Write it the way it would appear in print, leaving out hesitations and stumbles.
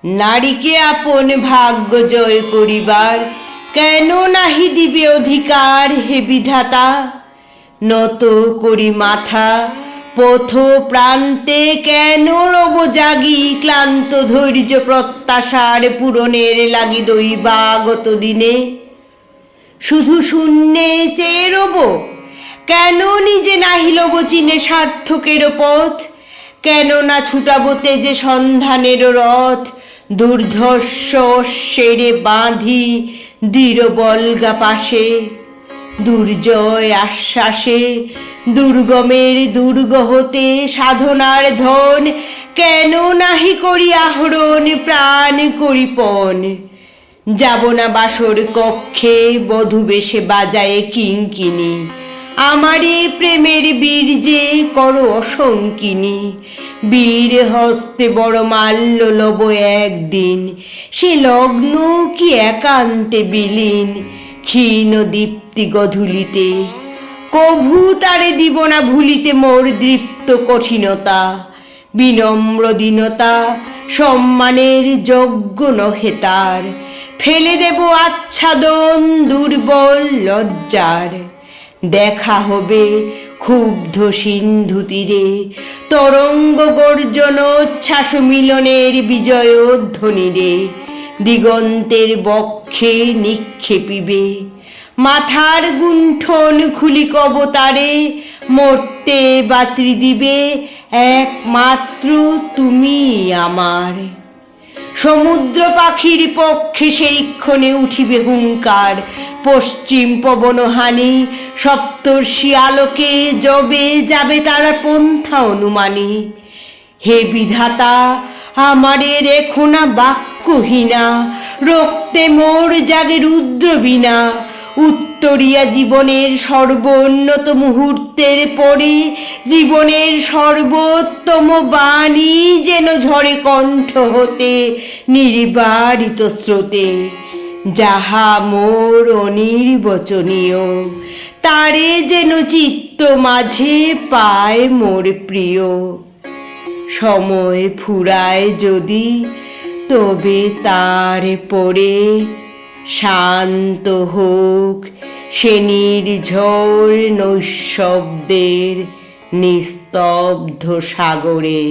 নারীকে আপন ভাগ্য জয় করিবার কেন নাহি দিবে অধিকার হে বিধাতা। নত করি মাথা পথ প্রান্তে কেন রব জাগি, ক্লান্ত ধৈর্য প্রত্যাশার পূরণের লাগি দৈবাগত দিনে। শুধু শূন্যে চেয়ে রব কেন, নিজে নাহি লব চিনে সার্থকের পথ। কেন না ছুটাবো তেজে সন্ধানের রথ, দুর্ধর্ষ সেরে বাঁধি দৃঢ় বল্গা পাশে। দুর্জয় আশ্বাসে দুর্গমের দুর্গ হতে সাধনার ধন, কেন নাহি করি আহরণ প্রাণ করিপন। যাব না বাসর কক্ষে বধূ বেশে বাজায়ে কিঙ্কিনি, আমারে প্রেমের বীর্যে করো অসঙ্কিনী। বীর হস্তে বড় মাল্য লব একদিন, সে লগ্ন কি একান্তে বিলীন ক্ষীণ দীপ্তি গধূলিতে। কভু তারে দিব না ভুলিতে মোর দৃপ্ত কঠিনতা। বিনম্র দীনতা সম্মানের যোগ্য নহে তার, ফেলে দেব আচ্ছাদন দুর্বল লজ্জার। দেখা হবে ক্ষুব্ধ সিন্ধু তীরে তরঙ্গ গর্জন উচ্ছ্বাস মিলনের বিজয় ধ্বনিরে। দিগন্তের বক্ষে নিক্ষেপিবে মাথার গুণ্ঠন খুলি কবতারে, মরতে বাতরি দিবে একমাত্র তুমি আমার। সমুদ্র পাখির পক্ষে সেই ক্ষণে উঠিবে হুঙ্কার, পশ্চিম পবন হানি সপ্তর্ষি আলোকে জবে যাবে তারা পন্থা অনুমানী। হে বিধাতা আমারে রেখো না বাক্যহীনা, রক্তে মোর জাগে রুদ্র বীণা। উত্তরিয়া জীবনের সর্বোন্নত মুহূর্তের পরে জীবনের সর্বোত্তম বাণী যেন ঝরে কণ্ঠ হতে নির্বারিত স্রোতে। যাহা মোর অনির্বচনীয় তারে যেন চিত্ত মাঝে পায় মোর প্রিয়। সময় ফুরায় যদি তবে তার পরে শান্ত হোক সে নির্ঝর নৈঃশব্দের নিস্তব্ধ সাগরে।